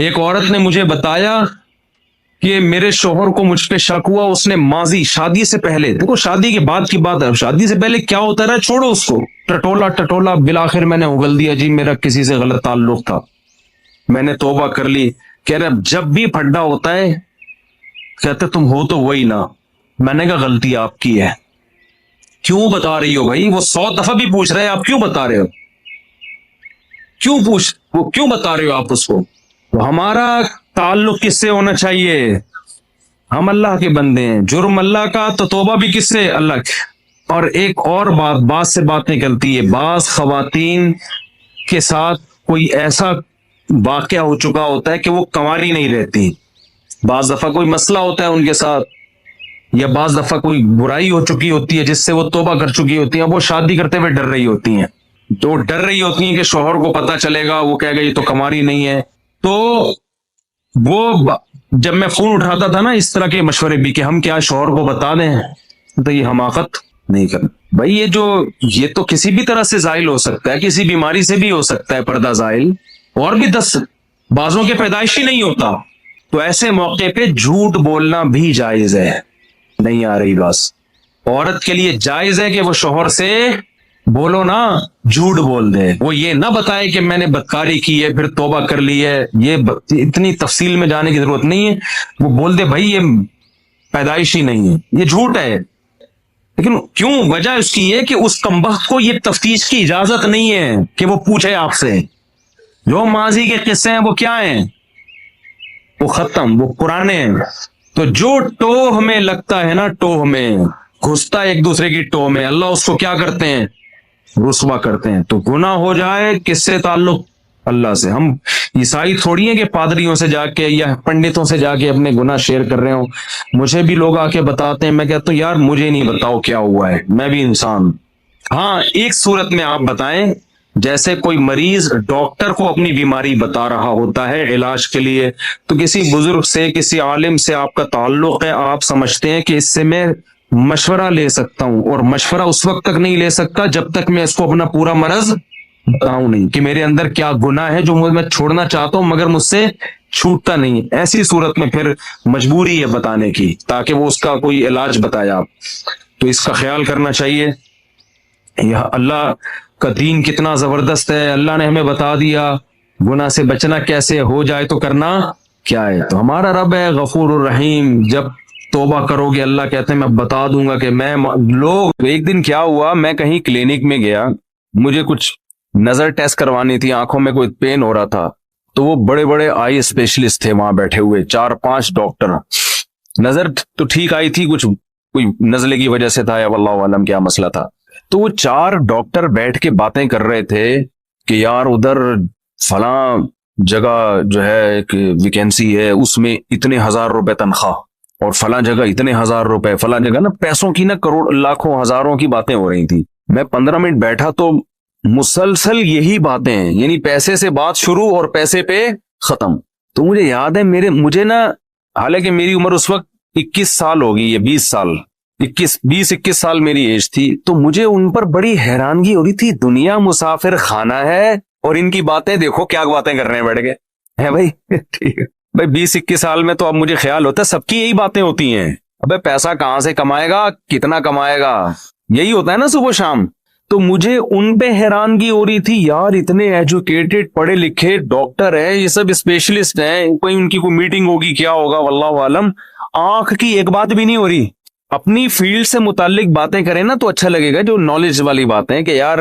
ایک عورت نے مجھے بتایا کہ میرے شوہر کو مجھ پہ شک ہوا، اس نے ماضی شادی سے پہلے، دیکھو شادی کے بعد کی بات ہے، شادی سے پہلے کیا ہوتا رہا چھوڑو اس کو، ٹٹولا بالآخر میں نے اگل دیا جی میرا کسی سے غلط تعلق تھا، میں نے توبہ کر لی. کہہ رہا جب بھی پھڈا ہوتا ہے کہتے تم ہو تو وہی نہ. میں نے کہا غلطی آپ کی ہے. کیوں بتا رہی ہو بھائی؟ وہ 100 دفعہ بھی پوچھ رہے ہیں، آپ کیوں بتا رہے ہو؟ وہ کیوں بتا رہے ہو آپ اس کو؟ تو ہمارا تعلق کس سے ہونا چاہیے؟ ہم اللہ کے بندے ہیں، جرم اللہ کا تو توبہ بھی کس سے؟ اللہ کی. اور ایک اور بات سے بات نکلتی ہے، بعض خواتین کے ساتھ کوئی ایسا واقعہ ہو چکا ہوتا ہے کہ وہ کنواری نہیں رہتی، بعض دفعہ کوئی مسئلہ ہوتا ہے ان کے ساتھ، یا بعض دفعہ کوئی برائی ہو چکی ہوتی ہے جس سے وہ توبہ کر چکی ہوتی ہیں، وہ شادی کرتے ہوئے ڈر رہی ہوتی ہیں، تو ڈر رہی ہوتی ہیں کہ شوہر کو پتہ چلے گا، وہ کہے گا یہ تو کنواری نہیں ہے. تو وہ جب میں فون اٹھاتا تھا نا اس طرح کے مشورے بھی کہ ہم کیا شوہر کو بتا دیں، تو یہ حماقت نہیں کرنا بھائی. یہ تو کسی بھی طرح سے زائل ہو سکتا ہے، کسی بیماری سے بھی ہو سکتا ہے پردہ زائل، اور بھی 10 بعضوں کے پیدائشی نہیں ہوتا. تو ایسے موقع پہ جھوٹ بولنا بھی جائز ہے. نہیں آ رہی بس، عورت کے لیے جائز ہے کہ وہ شوہر سے بولو نا، جھوٹ بول دے، وہ یہ نہ بتائے کہ میں نے بدکاری کی ہے پھر توبہ کر لی ہے، یہ اتنی تفصیل میں جانے کی ضرورت نہیں ہے. وہ بول دے بھائی یہ پیدائشی نہیں ہے، یہ جھوٹ ہے. لیکن کیوں؟ وجہ اس کی ہے کہ اس کمبخت کو یہ تفتیش کی اجازت نہیں ہے کہ وہ پوچھے آپ سے. جو ماضی کے قصے ہیں وہ کیا ہیں؟ وہ ختم، وہ پرانے ہیں. تو جو ٹوہ میں لگتا ہے نا، ٹوہ میں گھستا ہے ایک دوسرے کی ٹوہ میں، اللہ اس کو کیا کرتے ہیں؟ رسوا کرتے ہیں. تو گناہ ہو جائے کس سے تعلق؟ اللہ سے. ہم عیسائی تھوڑی ہیں کہ پادریوں سے جا کے یا پنڈتوں سے جا کے اپنے گناہ شیئر کر رہے ہوں. مجھے بھی لوگ آ کے بتاتے ہیں، میں کہتا ہوں یار مجھے نہیں بتاؤ کیا ہوا ہے، میں بھی انسان. ہاں ایک صورت میں آپ بتائیں، جیسے کوئی مریض ڈاکٹر کو اپنی بیماری بتا رہا ہوتا ہے علاج کے لیے، تو کسی بزرگ سے، کسی عالم سے آپ کا تعلق ہے، آپ سمجھتے ہیں کہ اس سے میں مشورہ لے سکتا ہوں، اور مشورہ اس وقت تک نہیں لے سکتا جب تک میں اس کو اپنا پورا مرض بتاؤں نہیں کہ میرے اندر کیا گناہ ہے جو میں چھوڑنا چاہتا ہوں مگر مجھ سے چھوٹتا نہیں. ایسی صورت میں پھر مجبوری ہے بتانے کی تاکہ وہ اس کا کوئی علاج بتائے آپ. تو اس کا خیال کرنا چاہیے. یہ اللہ کا دین کتنا زبردست ہے، اللہ نے ہمیں بتا دیا گناہ سے بچنا کیسے، ہو جائے تو کرنا کیا ہے. تو ہمارا رب ہے غفور الرحیم، جب توبہ کرو گے اللہ کہتے ہیں میں بتا دوں گا کہ میں لوگ. ایک دن کیا ہوا، میں کہیں کلینک میں گیا، مجھے کچھ نظر ٹیسٹ کوانی تھی، آنکھوں میں کوئی پین ہو رہا تھا، تو وہ بڑے بڑے آئی اسپیشلسٹ تھے وہاں بیٹھے ہوئے، 4-5 ڈاکٹر. نظر تو ٹھیک آئی تھی، کچھ کوئی نزلے کی وجہ سے تھا یا واللہ عالم کیا مسئلہ تھا. تو وہ 4 ڈاکٹر بیٹھ کے باتیں کر رہے تھے کہ یار ادھر فلاں جگہ جو ہے ایک ویکینسی ہے، اس میں اتنے 1000 روپے تنخواہ، اور فلاں جگہ اتنے 1000 روپے، فلاں جگہ نا پیسوں کی نا کروڑ لاکھوں ہزاروں کی باتیں ہو رہی تھی. میں 15 منٹ بیٹھا تو مسلسل یہی باتیں ہیں، یعنی پیسے سے بات شروع اور پیسے پہ ختم. تو مجھے یاد ہے مجھے نا، حالانکہ میری عمر اس وقت 21 سال ہوگی یا 20 سال، 21 سال میری ایج تھی، تو مجھے ان پر بڑی حیرانگی ہو رہی تھی. دنیا مسافر خانہ ہے اور ان کی باتیں دیکھو کیا باتیں کر رہے ہیں بیٹھ کے، ہے بھائی. ٹھیک ہے بھائی، 20-21 سال میں تو اب مجھے خیال ہوتا ہے سب کی یہی باتیں ہوتی ہیں. ابے پیسہ کہاں سے کمائے گا، کتنا کمائے گا، یہی ہوتا ہے نا صبح شام. تو مجھے ان پہ حیرانگی ہو رہی تھی، یار اتنے ایجوکیٹڈ پڑھے لکھے ڈاکٹر ہیں، یہ سب اسپیشلسٹ ہیں، کوئی ان کی کوئی میٹنگ ہوگی کیا ہوگا واللہ عالم، آنکھ کی ایک بات بھی نہیں ہو رہی. اپنی فیلڈ سے متعلق باتیں کریں نا تو اچھا لگے گا، جو نالج والی باتیں کہ یار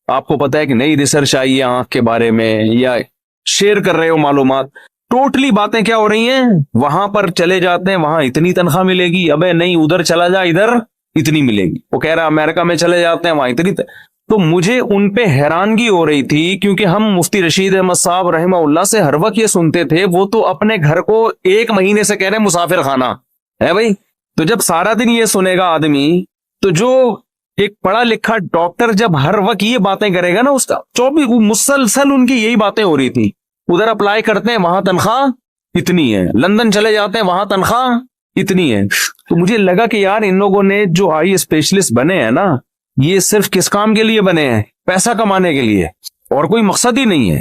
آپ کو پتا ہے کہ نئی ریسرچ آئی ہے آنکھ کے بارے میں، یا شیئر کر رہے ہو معلومات. ٹوٹلی باتیں کیا ہو رہی ہیں، وہاں پر چلے جاتے ہیں وہاں اتنی تنخواہ ملے گی، ابے نہیں ادھر چلا جا ادھر اتنی ملے گی. وہ کہہ رہا امریکہ میں چلے جاتے ہیں وہاں اتنی. تو مجھے ان پہ حیرانگی ہو رہی تھی، کیونکہ ہم مفتی رشید احمد صاحب رحمہ اللہ سے ہر وقت یہ سنتے تھے، وہ تو اپنے گھر کو 1 مہینے سے کہہ رہے ہیں مسافر خانہ ہے بھائی. تو جب سارا دن یہ سنے گا آدمی، تو جو ایک پڑھا لکھا ڈاکٹر جب ہر وقت یہ باتیں کرے گا نا، اس کا 24 مسلسل ان کی یہی باتیں ہو رہی تھی. ادھر اپلائی کرتے ہیں وہاں تنخواہ اتنی ہے، لندن چلے جاتے ہیں وہاں تنخواہ اتنی ہے. تو مجھے لگا کہ یار ان لوگوں نے جو آئی اسپیشلسٹ بنے ہیں نا، یہ صرف کس کام کے لیے بنے ہیں؟ پیسہ کمانے کے لیے، اور کوئی مقصد ہی نہیں ہے.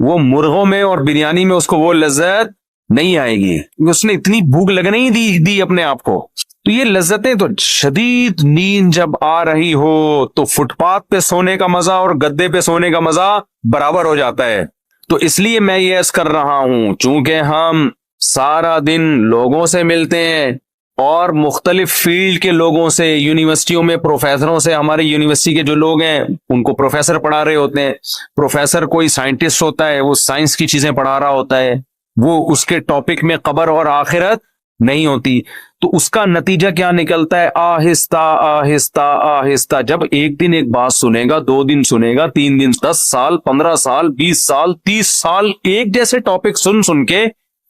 وہ مرغوں میں اور بریانی میں اس کو وہ لذت نہیں آئے گی، اس نے اتنی بھوک لگنے ہی دی اپنے آپ کو۔ تو یہ لذتیں تو، شدید نیند جب آ رہی ہو تو فٹ پاتھ پہ سونے کا مزہ اور گدے پہ سونے کا مزہ برابر ہو جاتا ہے۔ تو اس لیے میں یہ عرض کر رہا ہوں، چونکہ ہم سارا دن لوگوں سے ملتے ہیں اور مختلف فیلڈ کے لوگوں سے، یونیورسٹیوں میں پروفیسروں سے، ہمارے یونیورسٹی کے جو لوگ ہیں ان کو پروفیسر پڑھا رہے ہوتے ہیں، پروفیسر کوئی سائنٹسٹ ہوتا ہے، وہ سائنس کی چیزیں پڑھا رہا ہوتا ہے، وہ اس کے ٹاپک میں قبر اور آخرت نہیں ہوتی، تو اس کا نتیجہ کیا نکلتا ہے؟ آہستہ آہستہ آہستہ جب ایک دن ایک بات سنے گا، 2 دن سنے گا، 3 دن، 10 سال، 15 سال، 20 سال، 30 سال ایک جیسے ٹاپک سن کے،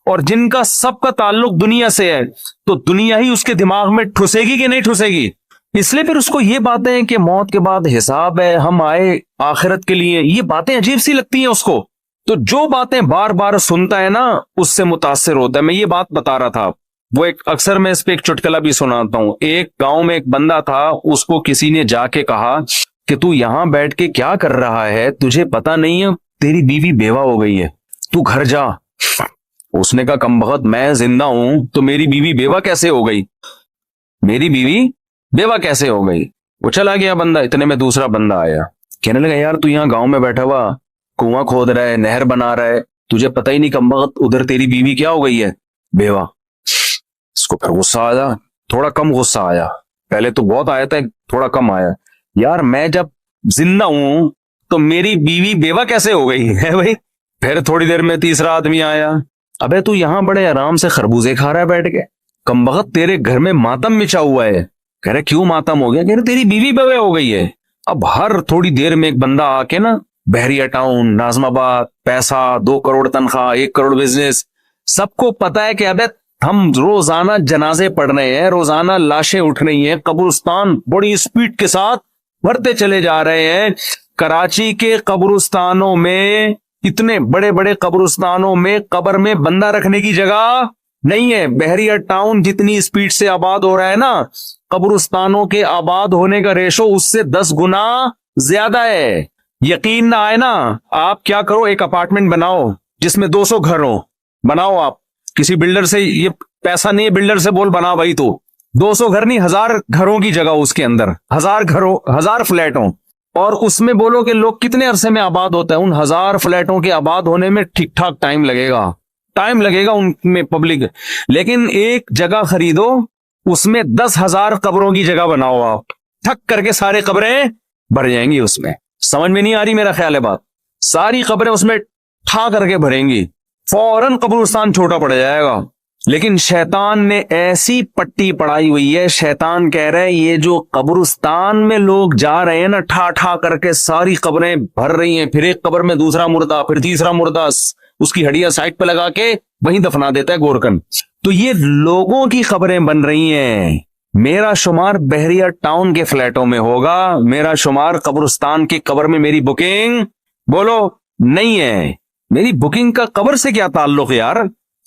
اور جن کا سب کا تعلق دنیا سے ہے، تو دنیا ہی اس کے دماغ میں ٹھسے گی کہ نہیں ٹھسے گی؟ اس لیے پھر اس کو یہ باتیں کہ موت کے بعد حساب ہے، ہم آئے آخرت کے لیے، یہ باتیں عجیب سی لگتی ہیں اس کو۔ تو جو باتیں بار بار سنتا ہے نا، اس سے متاثر ہوتا ہے۔ میں یہ بات بتا رہا تھا، وہ اکثر میں اس پہ ایک چٹکلا بھی سناتا ہوں۔ ایک گاؤں میں ایک بندہ تھا، اس کو کسی نے جا کے کہا کہ تو یہاں بیٹھ کے کیا کر رہا ہے، تجھے پتا نہیں ہے تیری بیوی بیوہ ہو گئی ہے، تو گھر جا۔ اس نے کہا کمبخت، میں زندہ ہوں تو میری بیوی بیوہ کیسے ہو گئی؟ میری بیوی بیوہ کیسے ہو گئی؟ وہ چلا گیا بندہ۔ اتنے میں دوسرا بندہ آیا، کہنے لگا یار تو یہاں گاؤں میں بیٹھا ہوا کنواں کھود رہا ہے، نہر بنا رہا ہے، تجھے پتہ ہی نہیں کمبخت ادھر تیری بیوی کیا ہو گئی ہے؟ بیوہ۔ اس کو پھر غصہ آیا، تھوڑا کم غصہ آیا، پہلے تو بہت آیا تھا، تھوڑا کم آیا، یار میں جب زندہ ہوں تو میری بیوی بیوہ کیسے ہو گئی ہے بھائی؟ پھر تھوڑی دیر میں تیسرا آدمی آیا، ابے تو یہاں بڑے آرام سے خربوزے کھا رہا ہے بیٹھ کے، کمبخت تیرے گھر میں ماتم مچا ہوا ہے۔ کہہ رہے کیوں ماتم ہو گیا؟ کہہ رہے تیری بیوی بیوہ ہو گئی ہے۔ اب ہر تھوڑی دیر میں ایک بندہ آ کے نا، بحریہ ٹاؤن، ناظم آباد، پیسہ، 2 کروڑ تنخواہ، 1 کروڑ بزنس، سب کو پتا ہے کہ ابے ہم روزانہ جنازے پڑھ رہے ہیں، روزانہ لاشیں اٹھ رہی ہیں، قبرستان بڑی سپیڈ کے ساتھ بھرتے چلے جا رہے ہیں۔ کراچی کے قبرستانوں میں، اتنے بڑے بڑے قبرستانوں میں قبر میں بندہ رکھنے کی جگہ نہیں ہے۔ بحریہ ٹاؤن جتنی سپیڈ سے آباد ہو رہا ہے نا، قبرستانوں کے آباد ہونے کا ریشو اس سے 10 گنا زیادہ ہے۔ یقین نہ آئے نا، آپ کیا کرو، ایک اپارٹمنٹ بناؤ جس میں 200 گھر ہوں، بناؤ آپ، کسی بلڈر سے، یہ پیسہ نہیں ہے بلڈر سے بول بنا بھائی، تو 200 گھر نہیں، 1000 گھروں کی جگہ اس کے اندر، 1000 گھروں، 1000 فلیٹ ہوں، اور اس میں بولو کہ لوگ کتنے عرصے میں آباد ہوتا ہے۔ ان 1000 فلیٹوں کے آباد ہونے میں ٹھیک ٹھاک ٹائم لگے گا ان میں پبلک، لیکن ایک جگہ خریدو، اس میں 10,000 قبروں کی جگہ بناؤ، آپ ٹھک کر کے سارے قبریں بھر جائیں گی اس میں۔ سمجھ میں نہیں آ رہی میرا خیال ہے بات؟ ساری قبریں اس میں ٹھا کر کے بھریں گی، فوراً قبرستان چھوٹا پڑ جائے گا۔ لیکن شیطان نے ایسی پٹی پڑائی ہوئی ہے، شیطان کہہ رہے ہیں یہ جو قبرستان میں لوگ جا رہے ہیں نا، ٹھا ٹھا کر کے ساری قبریں بھر رہی ہیں، پھر ایک قبر میں دوسرا مردہ، پھر تیسرا مردہ، اس کی ہڈیاں سائڈ پہ لگا کے وہیں دفنا دیتا ہے گورکن۔ تو یہ لوگوں کی قبریں بن رہی ہیں۔ میرا شمار بحریہ ٹاؤن کے فلیٹوں میں ہوگا، میرا شمار قبرستان کی قبر میں میری بکنگ بولو نہیں ہے۔ میری بکنگ کا قبر سے کیا تعلق یار؟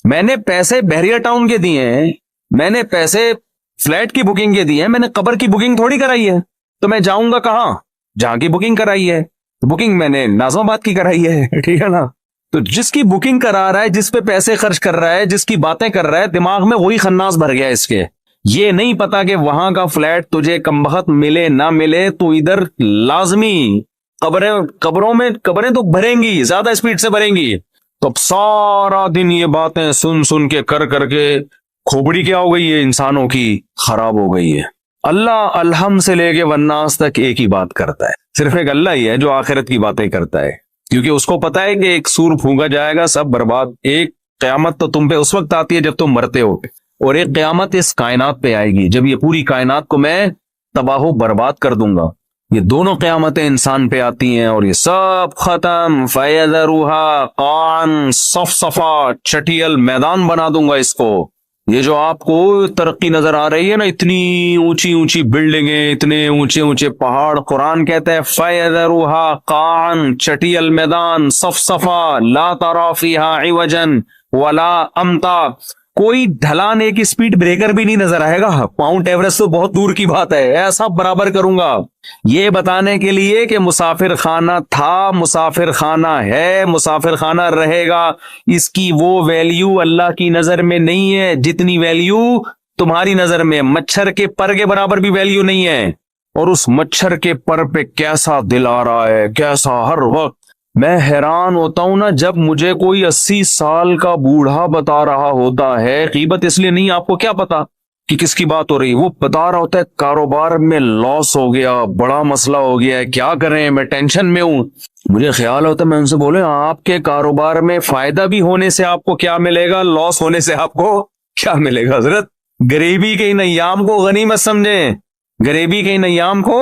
میں نے پیسے بحریہ ٹاؤن کے دیے ہیں، میں نے پیسے فلیٹ کی بکنگ کے دیے ہیں، میں نے قبر کی بکنگ تھوڑی کرائی ہے۔ تو میں جاؤں گا کہاں؟ جہاں کی بکنگ کرائی ہے، بکنگ میں نے ناظم آباد کی کرائی ہے، ٹھیک ہے نا؟ تو جس کی بکنگ کرا رہا ہے، جس پہ پیسے خرچ کر رہا ہے، جس کی باتیں کر رہا ہے، دماغ میں وہی خناس بھر گیا اس کے۔ یہ نہیں پتا کہ وہاں کا فلیٹ تجھے کمبخت ملے نہ ملے، تو ادھر لازمی قبریں تو بھریں گی، زیادہ اسپیڈ سے بھریں گی۔ تو اب سارا دن یہ باتیں سن کے کر کے کھوپڑی کیا ہو گئی ہے انسانوں کی؟ خراب ہو گئی ہے۔ اللہ الحم سے لے کے والناس تک ایک ہی بات کرتا ہے، صرف ایک اللہ ہی ہے جو آخرت کی باتیں کرتا ہے، کیونکہ اس کو پتا ہے کہ ایک سور پھونکا جائے گا، سب برباد۔ ایک قیامت تو تم پہ اس وقت آتی ہے جب تم مرتے ہو، اور ایک قیامت اس کائنات پہ آئے گی جب یہ پوری کائنات کو میں تباہ و برباد کر دوں گا۔ یہ دونوں قیامتیں انسان پہ آتی ہیں اور یہ سب ختم، فَيَذَرُهَا قَاعًا صَفْصَفًا، چٹیل میدان بنا دوں گا اس کو۔ یہ جو آپ کو ترقی نظر آ رہی ہے نا، اتنی اونچی اونچی بلڈنگیں، اتنے اونچے اونچے پہاڑ، قرآن کہتا ہے فَيَذَرُهَا قَاعًا، چٹیل میدان، صَفْصَفًا، لَا تَرَىٰ فِيهَا عِوَجًا وَلَا أَمْتًا، کوئی ڈھلان ایک اسپیڈ بریکر بھی نہیں نظر آئے گا. ماؤنٹ ایوریسٹ تو بہت دور کی بات ہے, ایسا برابر کروں گا. یہ بتانے کے لیے کہ مسافر خانہ تھا, مسافر خانہ ہے, مسافر خانہ رہے گا. اس کی وہ ویلیو اللہ کی نظر میں نہیں ہے جتنی ویلیو تمہاری نظر میں. مچھر کے پر کے برابر بھی ویلیو نہیں ہے. اور اس مچھر کے پر پہ کیسا دل آ رہا ہے, کیسا ہر وقت. میں حیران ہوتا ہوں نا جب مجھے کوئی 80 سال کا بوڑھا بتا رہا ہوتا ہے, غیبت اس لیے نہیں, آپ کو کیا پتا کہ کس کی بات ہو رہی, وہ بتا رہا ہوتا ہے کاروبار میں لاس ہو گیا, بڑا مسئلہ ہو گیا ہے, کیا کریں, میں ٹینشن میں ہوں. مجھے خیال ہوتا ہے میں ان سے بولے آپ کے کاروبار میں فائدہ بھی ہونے سے آپ کو کیا ملے گا, لاس ہونے سے آپ کو کیا ملے گا. حضرت غریبی کے ان ایام کو غنیمت سمجھیں, غریبی کے ان ایام کو